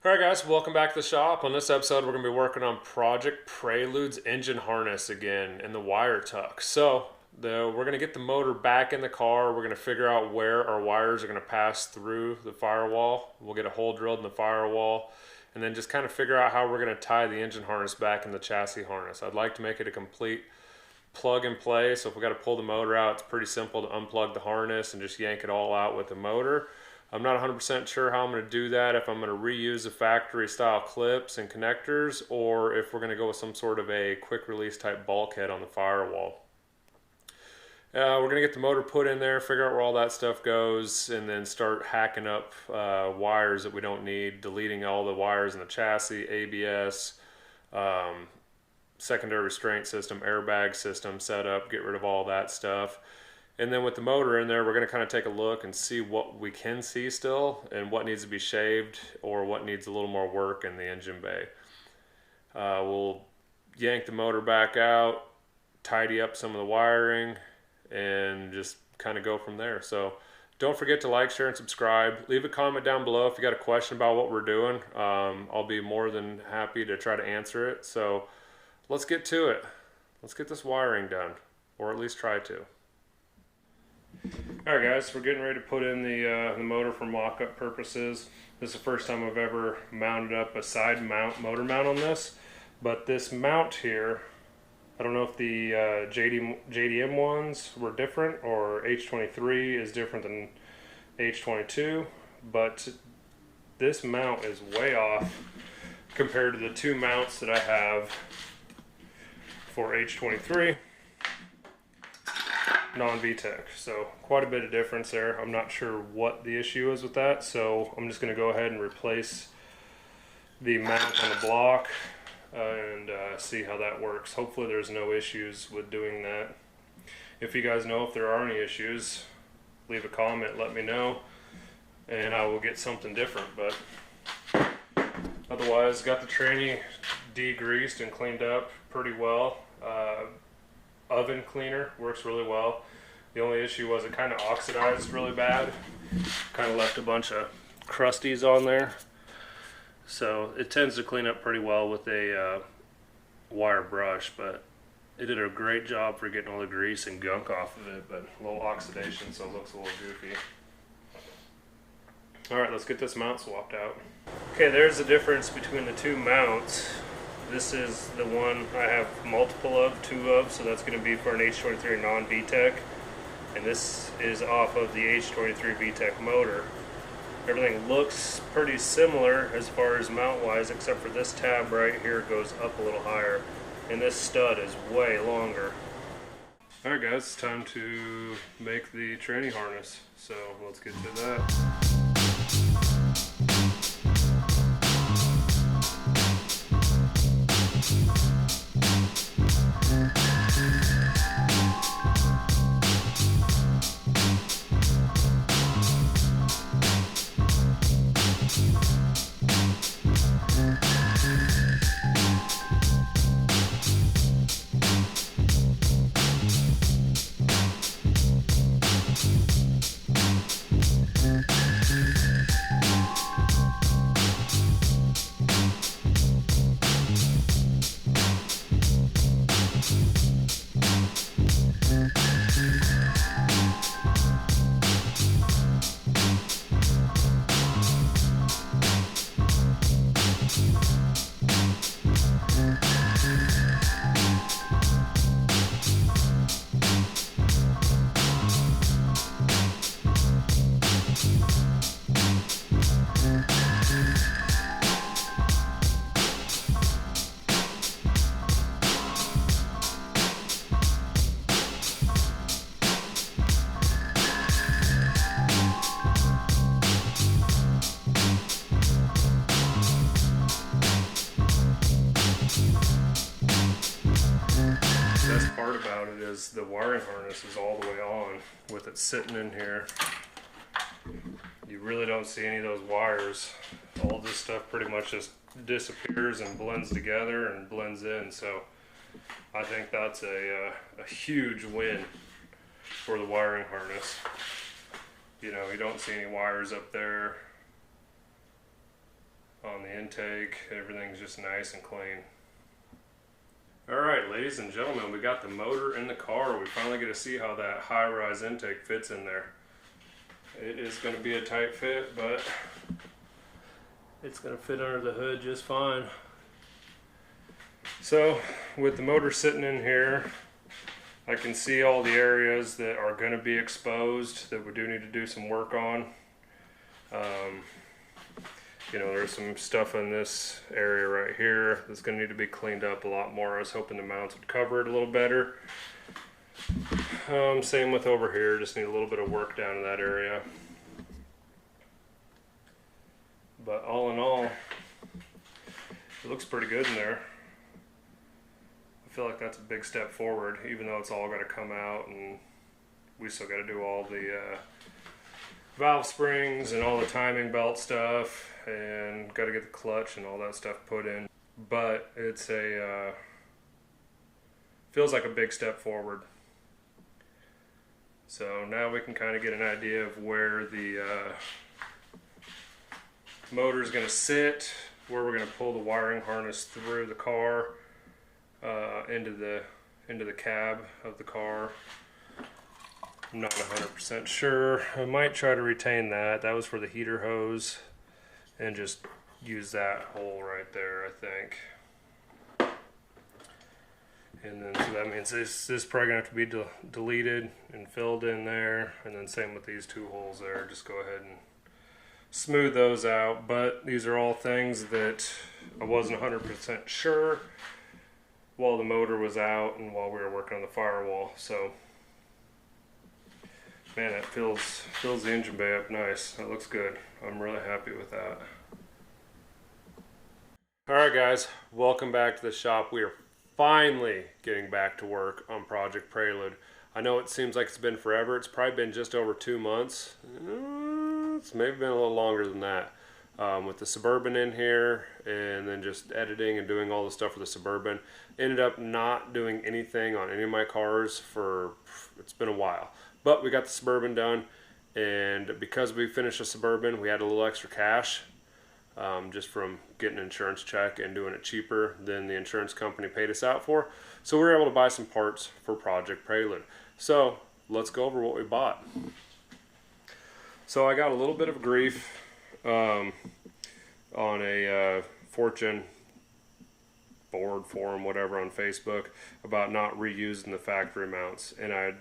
Alright guys, welcome back to the shop. On this episode we're going to be working on Project Preludes engine harness again and the wire tuck. So we're going to get the motor back in the car. We're going to figure out where our wires are going to pass through the firewall. We'll get a hole drilled in the firewall and then just kind of figure out how we're going to tie the engine harness back in the chassis harness. I'd like to make it a complete plug and play, so if we got to pull the motor out, it's pretty simple to unplug the harness and just yank it all out with the motor. I'm not 100% sure how I'm going to do that, if I'm going to reuse the factory style clips and connectors or if we're going to go with some sort of a quick release type bulkhead on the firewall. We're going to get the motor put in there, figure out where all that stuff goes, and then start hacking up wires that we don't need, deleting all the wires in the chassis, ABS, secondary restraint system, airbag system setup, get rid of all that stuff. And then with the motor in there, we're going to kind of take a look and see what we can see still and what needs to be shaved or what needs a little more work in the engine bay. We'll yank the motor back out, tidy up some of the wiring, and just kind of go from there. So don't forget to like, share, and subscribe. Leave a comment down below if you got a question about what we're doing. I'll be more than happy to try to answer it. So let's get to it. Let's get this wiring done, or at least try to. Alright guys, we're getting ready to put in the motor for mock-up purposes. This is the first time I've ever mounted up a side mount, motor mount on this. But this mount here, I don't know if the JDM ones were different or H23 is different than H22, but this mount is way off compared to the two mounts that I have for H23 non-VTEC. So quite a bit of difference there. I'm not sure what the issue is with that, so I'm just going to go ahead and replace the mount on the block and see how that works. Hopefully there's no issues with doing that. If you guys know if there are any issues, leave a comment, let me know, and I will get something different. But otherwise, got the tranny degreased and cleaned up pretty well. Oven cleaner works really well. The only issue was it kind of oxidized really bad. Kind of left a bunch of crusties on there. So it tends to clean up pretty well with a wire brush, but it did a great job for getting all the grease and gunk off of it, but a little oxidation, so it looks a little goofy. Alright, let's get this mount swapped out. Okay, there's the difference between the two mounts. This is the one I have multiple of, two of, so that's going to be for an H23 non-VTEC. And this is off of the H23 VTEC motor. Everything looks pretty similar as far as mount-wise, except for this tab right here goes up a little higher. And this stud is way longer. Alright guys, it's time to make the tranny harness. So let's get to that. The wiring harness is all the way on with it sitting in here. You really don't see any of those wires. All this stuff pretty much just disappears and blends together and blends in. So I think that's a huge win for the wiring harness. You know, you don't see any wires up there. on the intake. Everything's just nice and clean. Alright, ladies and gentlemen, we got the motor in the car. We finally get to see how that high-rise intake fits in there. It is going to be a tight fit, but it's going to fit under the hood just fine. So, with the motor sitting in here, I can see all the areas that are going to be exposed that we do need to do some work on. You know, there's some stuff in this area right here that's going to need to be cleaned up a lot more. I was hoping the mounts would cover it a little better. Same with over here, just need a little bit of work down in that area. But all in all, it looks pretty good in there. I feel like that's a big step forward, even though it's all got to come out and we still got to do all the valve springs and all the timing belt stuff, and got to get the clutch and all that stuff put in. But it's feels like a big step forward. So now we can kind of get an idea of where the motor is going to sit, where we're going to pull the wiring harness through the car into the cab of the car. I'm not 100% sure. I might try to retain that. That was for the heater hose, and just use that hole right there, I think. And then so that means this is probably gonna have to be deleted and filled in there, and then same with these two holes there. Just go ahead and smooth those out. But these are all things that I wasn't 100% sure while the motor was out and while we were working on the firewall. So man, it fills the engine bay up nice. That looks good. I'm really happy with that. Alright guys, welcome back to the shop. We are finally getting back to work on Project Prelude. I know it seems like it's been forever. It's probably been just over 2 months. It's maybe been a little longer than that. With the Suburban in here, and then just editing and doing all the stuff for the Suburban. Ended up not doing anything on any of my cars for, it's been a while. But we got the Suburban done, and because we finished the Suburban, we had a little extra cash just from getting an insurance check and doing it cheaper than the insurance company paid us out for. So we were able to buy some parts for Project Prelude. So let's go over what we bought. So I got a little bit of grief on a Fortune board forum, whatever, on Facebook about not reusing the factory mounts, and I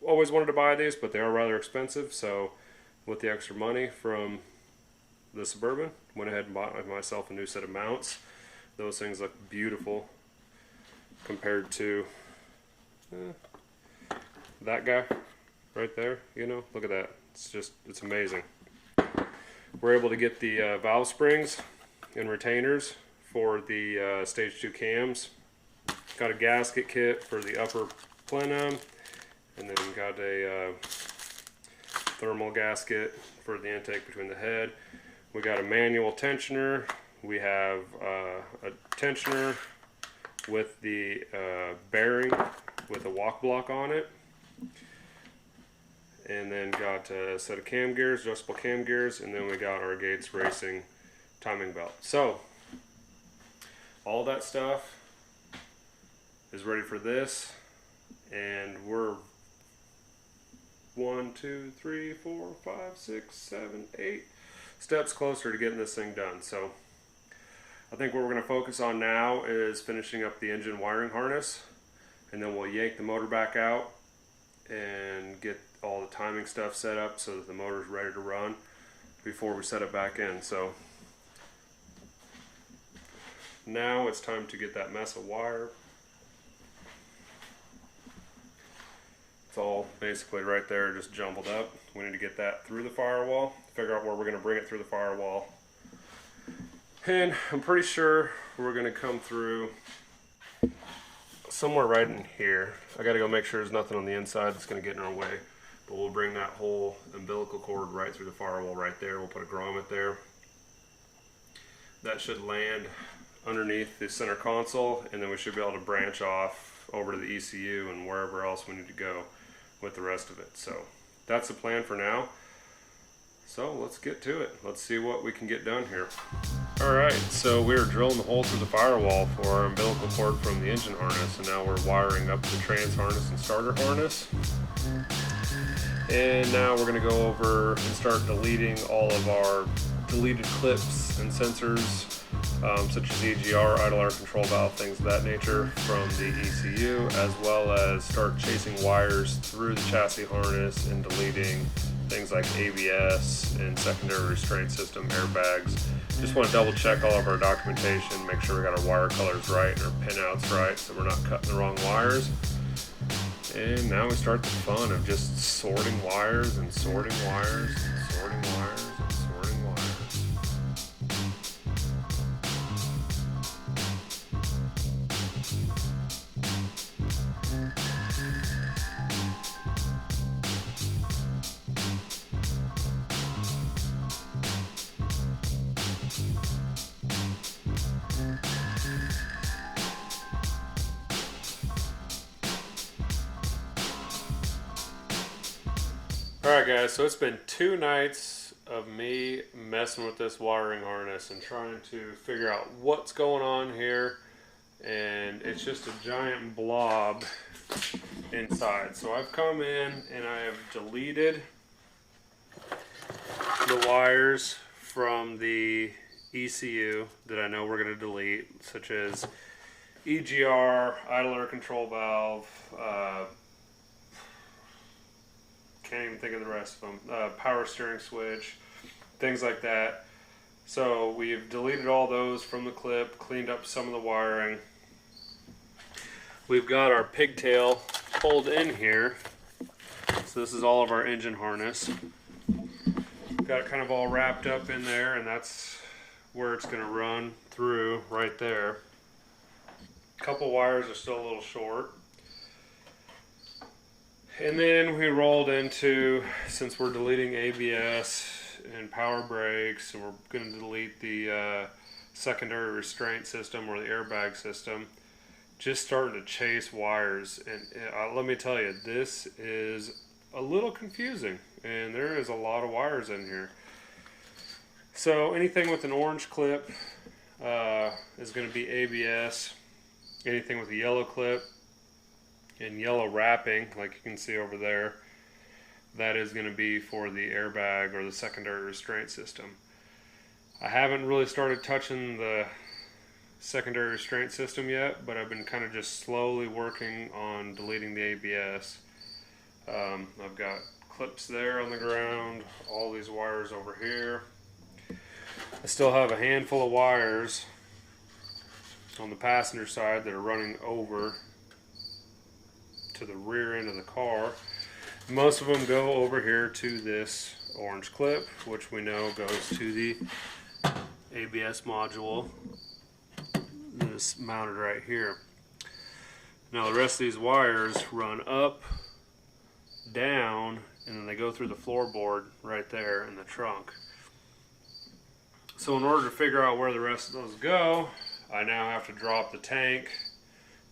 always wanted to buy these, but they are rather expensive. So with the extra money from the Suburban, went ahead and bought myself a new set of mounts. Those things look beautiful compared to that guy right there. You know, look at that. It's amazing. We're able to get the valve springs and retainers for the stage 2 cams. Got a gasket kit for the upper plenum, and then got a thermal gasket for the intake between the head. We got a manual tensioner. We have a tensioner with the bearing with a walk block on it. And then got a set of cam gears, adjustable cam gears, and then we got our Gates Racing timing belt. So all that stuff is ready for this, and we're 1, 2, 3, 4, 5, 6, 7, 8 steps closer to getting this thing done. So I think what we're going to focus on now is finishing up the engine wiring harness, and then we'll yank the motor back out and get all the timing stuff set up so that the motor's ready to run before we set it back in. So now it's time to get that mess of wire. It's all basically right there, just jumbled up. We need to get that through the firewall, figure out where we're going to bring it through the firewall. And I'm pretty sure we're going to come through somewhere right in here. I got to go make sure there's nothing on the inside that's going to get in our way. But we'll bring that whole umbilical cord right through the firewall right there. We'll put a grommet there. That should land underneath the center console, and then we should be able to branch off over to the ECU and wherever else we need to go with the rest of it. So that's the plan for now. So let's get to it. Let's see what we can get done here. Alright, so we were drilling the hole through the firewall for our umbilical cord from the engine harness, and now we're wiring up the trans harness and starter harness. And now we're going to go over and start deleting all of our deleted clips and sensors, such as EGR, idle air control valve, things of that nature from the ECU, as well as start chasing wires through the chassis harness and deleting things like ABS and secondary restraint system, airbags. Just want to double check all of our documentation, make sure we got our wire colors right and our pinouts right so we're not cutting the wrong wires. And now we start the fun of just sorting wires and sorting wires and sorting wires and sorting wires. Alright guys, so it's been 2 nights of me messing with this wiring harness and trying to figure out what's going on here, and it's just a giant blob inside. So I've come in and I have deleted the wires from the ECU that I know we're going to delete, such as EGR, idle air control valve, can't even think of the rest of them, power steering switch, things like that. So we've deleted all those from the clip, cleaned up some of the wiring. We've got our pigtail pulled in here. So this is all of our engine harness. Got it kind of all wrapped up in there, and that's where it's going to run through right there. A couple wires are still a little short. And then we rolled into, since we're deleting ABS and power brakes, and we're going to delete the secondary restraint system or the airbag system, just starting to chase wires. And let me tell you, this is a little confusing, and there is a lot of wires in here. So anything with an orange clip is going to be ABS. Anything with a yellow clip and yellow wrapping, like you can see over there, that is going to be for the airbag or the secondary restraint system. I haven't really started touching the secondary restraint system yet, but I've been kind of just slowly working on deleting the ABS. I've got clips there on the ground, all these wires over here. I still have a handful of wires on the passenger side that are running over to the rear end of the car. Most of them go over here to this orange clip, which we know goes to the ABS module that's mounted right here. Now the rest of these wires run up, down, and then they go through the floorboard right there in the trunk. So in order to figure out where the rest of those go, I now have to drop the tank,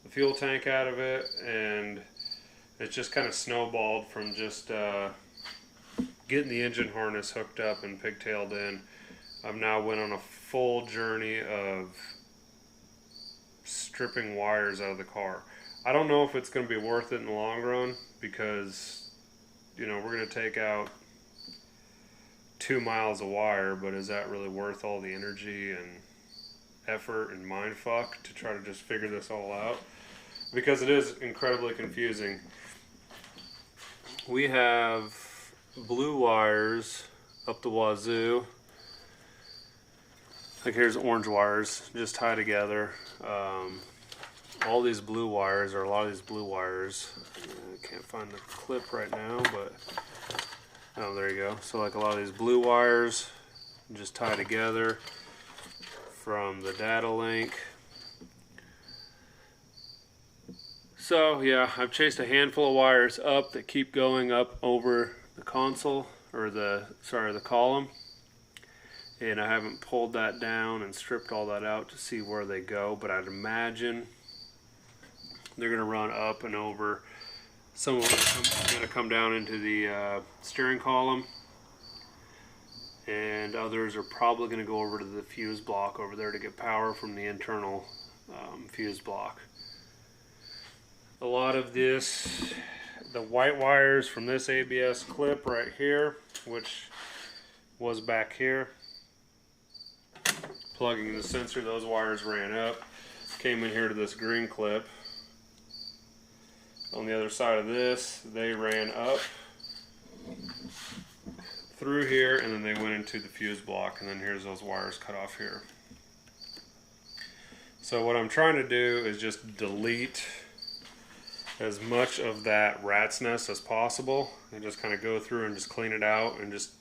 the fuel tank out of it, and it's just kind of snowballed from just getting the engine harness hooked up and pigtailed in. I've now went on a full journey of stripping wires out of the car. I don't know if it's going to be worth it in the long run, because, you know, we're going to take out 2 miles of wire, but is that really worth all the energy and effort and mind fuck to try to just figure this all out? Because it is incredibly confusing. We have blue wires up the wazoo. Like here's orange wires just tied together. All these blue wires, or a lot of these blue wires, I can't find the clip right now, but oh, there you go. So like a lot of these blue wires just tie together from the data link. So yeah, I've chased a handful of wires up that keep going up over the console, or the column, and I haven't pulled that down and stripped all that out to see where they go, but I'd imagine they're going to run up and over. Some of them are going to come down into the steering column, and others are probably going to go over to the fuse block over there to get power from the internal fuse block. A lot of this, the white wires from this ABS clip right here, which was back here, plugging the sensor, those wires ran up, came in here to this green clip. On the other side of this, they ran up through here, and then they went into the fuse block, and then here's those wires cut off here. So what I'm trying to do is just delete as much of that rat's nest as possible, and just kind of go through and just clean it out and just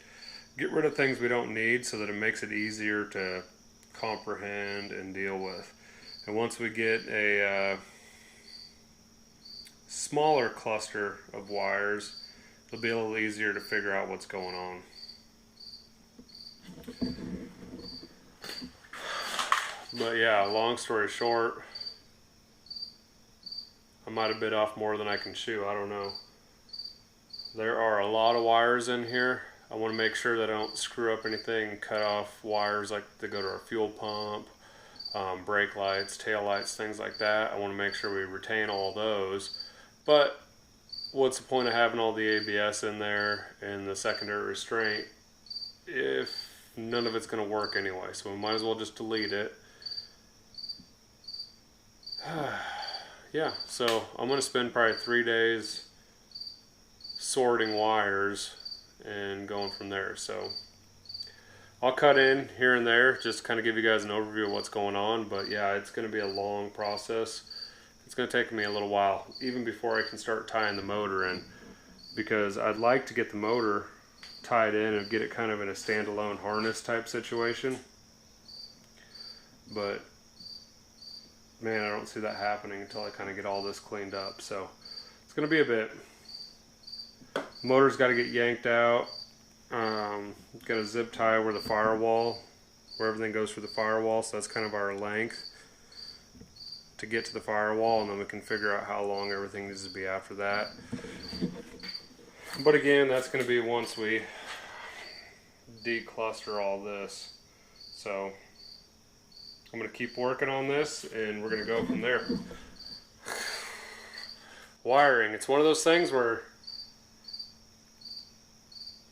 get rid of things we don't need so that it makes it easier to comprehend and deal with. And once we get a smaller cluster of wires, it'll be a little easier to figure out what's going on. But yeah, long story short, I might have bit off more than I can chew, I don't know. There are a lot of wires in here. I want to make sure that I don't screw up anything and cut off wires like that go to our fuel pump, brake lights, tail lights, things like that. I want to make sure we retain all those. But what's the point of having all the ABS in there and the secondary restraint if none of it's going to work anyway? So we might as well just delete it. Yeah, so I'm going to spend probably 3 days sorting wires and going from there. So I'll cut in here and there, just kind of give you guys an overview of what's going on. But yeah, it's going to be a long process. It's going to take me a little while, even before I can start tying the motor in, because I'd like to get the motor tied in and get it kind of in a standalone harness type situation. But man, I don't see that happening until I kind of get all this cleaned up. So it's going to be a bit. Motor's got to get yanked out. Got a zip tie where the firewall, where everything goes through the firewall. So that's kind of our length to get to the firewall, and then we can figure out how long everything needs to be after that. But again, that's going to be once we decluster all this. So I'm going to keep working on this, and we're going to go from there. Wiring, it's one of those things where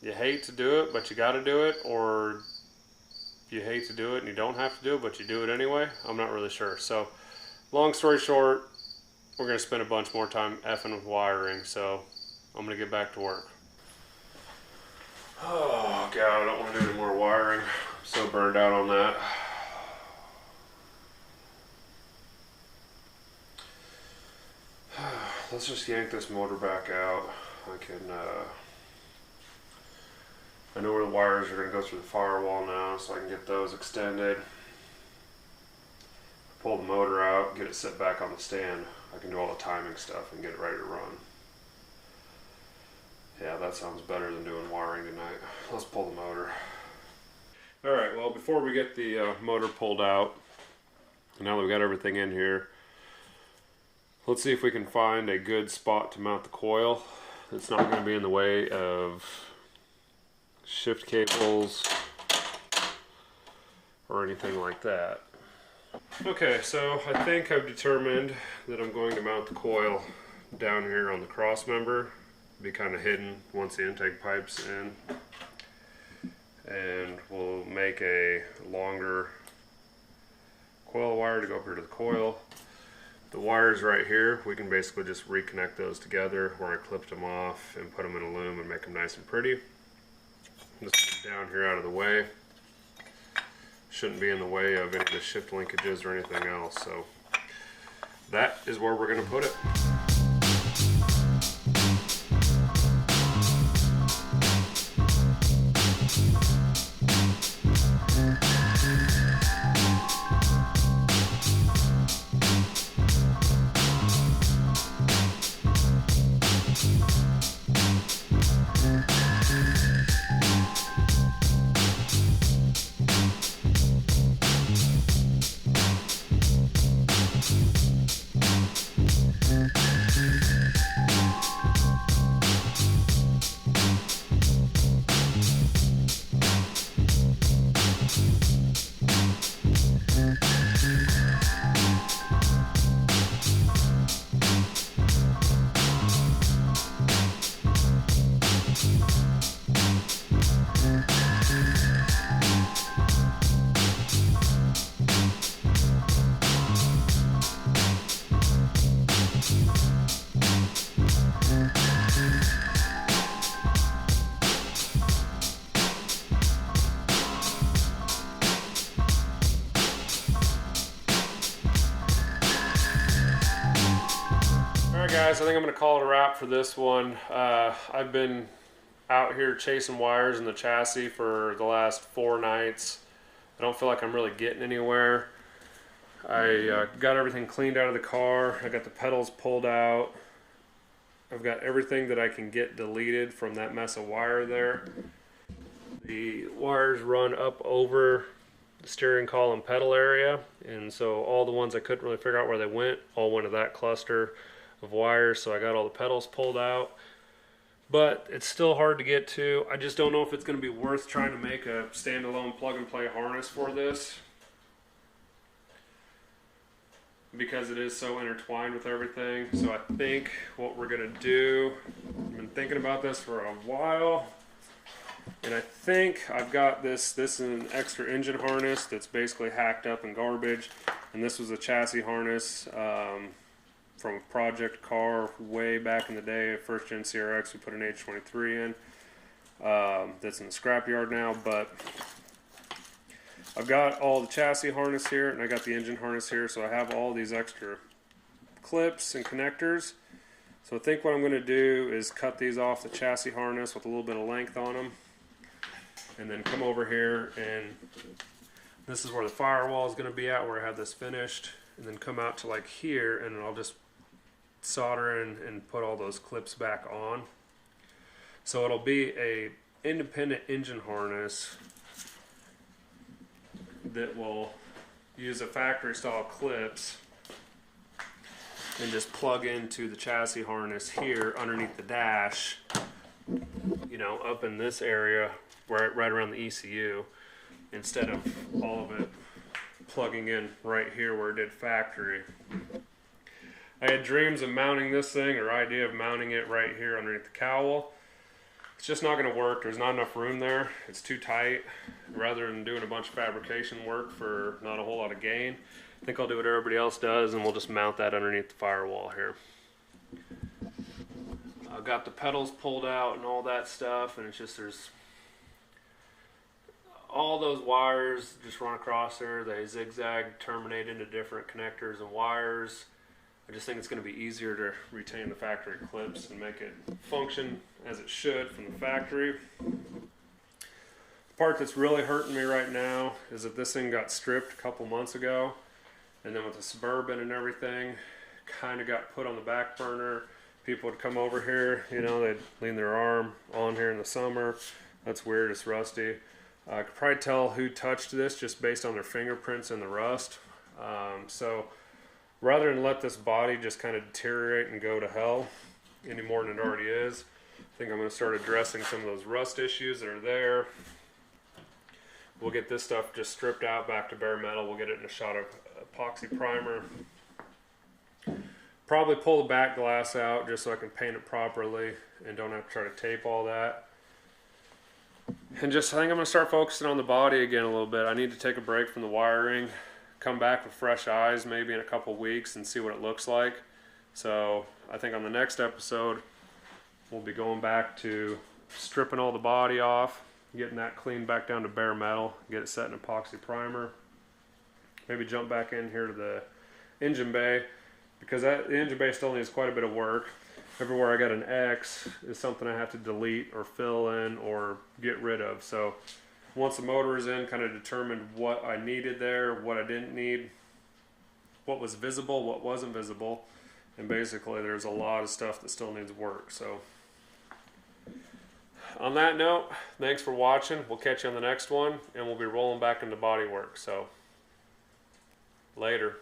you hate to do it, but you got to do it, or you hate to do it and you don't have to do it, but you do it anyway. I'm not really sure. So long story short, we're going to spend a bunch more time effing with wiring, so I'm going to get back to work. Oh God, I don't want to do any more wiring. I'm so burned out on that. Let's just yank this motor back out. I know where the wires are going to go through the firewall now, so I can get those extended. Pull the motor out, get it set back on the stand. I can do all the timing stuff and get it ready to run. Yeah, that sounds better than doing wiring tonight. Let's pull the motor. Alright, well, before we get the motor pulled out, now that we've got everything in here, let's see if we can find a good spot to mount the coil. It's not going to be in the way of shift cables or anything like that. Okay, so I think I've determined that I'm going to mount the coil down here on the cross member. Be kind of hidden once the intake pipe's in. And we'll make a longer coil wire to go up here to the coil. The wires right here, we can basically just reconnect those together where I clipped them off and put them in a loom and make them nice and pretty. This down here out of the way. Shouldn't be in the way of any of the shift linkages or anything else. So that is where we're going to put it. guys, I think I'm going to call it a wrap for this one. I've been out here chasing wires in the chassis for the last 4 nights. I don't feel like I'm really getting anywhere. I got everything cleaned out of the car. I got the pedals pulled out. I've got everything that I can get deleted from that mess of wire there. The wires run up over the steering column pedal area, and so all the ones I couldn't really figure out where they went all went to that cluster of wires. So I got all the pedals pulled out, but it's still hard to get to. I just don't know if it's going to be worth trying to make a standalone plug and play harness for this, because it is so intertwined with everything. So I think what we're going to do, I've been thinking about this for a while, and I think I've got this is an extra engine harness that's basically hacked up and garbage, and this was a chassis harness from a project car way back in the day, first gen CRX. We put an H23 in, that's in the scrapyard now, but I've got all the chassis harness here, and I got the engine harness here, so I have all these extra clips and connectors. So I think what I'm going to do is cut these off the chassis harness with a little bit of length on them, and then come over here, and this is where the firewall is going to be at, where I have this finished, and then come out to like here, and I'll just solder in and put all those clips back on. So it'll be a independent engine harness that will use a factory style clips and just plug into the chassis harness here underneath the dash, you know, up in this area right around the ECU, instead of all of it plugging in right here where it did factory. I had dreams of mounting this thing, or idea of mounting it right here underneath the cowl. It's just not going to work. There's not enough room there. It's too tight. Rather than doing a bunch of fabrication work for not a whole lot of gain, I think I'll do what everybody else does, and we'll just mount that underneath the firewall here. I've got the pedals pulled out and all that stuff, and it's just, there's all those wires just run across there. They zigzag, terminate into different connectors and wires. I just think it's going to be easier to retain the factory clips and make it function as it should from the factory. The part that's really hurting me right now is that this thing got stripped a couple months ago, and then with the Suburban and everything, kind of got put on the back burner. People would come over here, you know, they'd lean their arm on here in the summer. That's weird, it's rusty. I could probably tell who touched this just based on their fingerprints and the rust. So rather than let this body just kind of deteriorate and go to hell any more than it already is, I think I'm going to start addressing some of those rust issues that are there. We'll get this stuff just stripped out back to bare metal. We'll get it in a shot of epoxy primer. Probably pull the back glass out just so I can paint it properly and don't have to try to tape all that. And just, I think I'm going to start focusing on the body again a little bit. I need to take a break from the wiring, come back with fresh eyes maybe in a couple weeks and see what it looks like. So I think on the next episode we'll be going back to stripping all the body off, getting that cleaned back down to bare metal, get it set in epoxy primer. Maybe jump back in here to the engine bay, because the engine bay still needs quite a bit of work. Everywhere I got an X is something I have to delete or fill in or get rid of. So once the motor is in, kind of determined what I needed there, what I didn't need, what was visible, what wasn't visible, and basically there's a lot of stuff that still needs work. So on that note, thanks for watching. We'll catch you on the next one, and we'll be rolling back into body work. So later.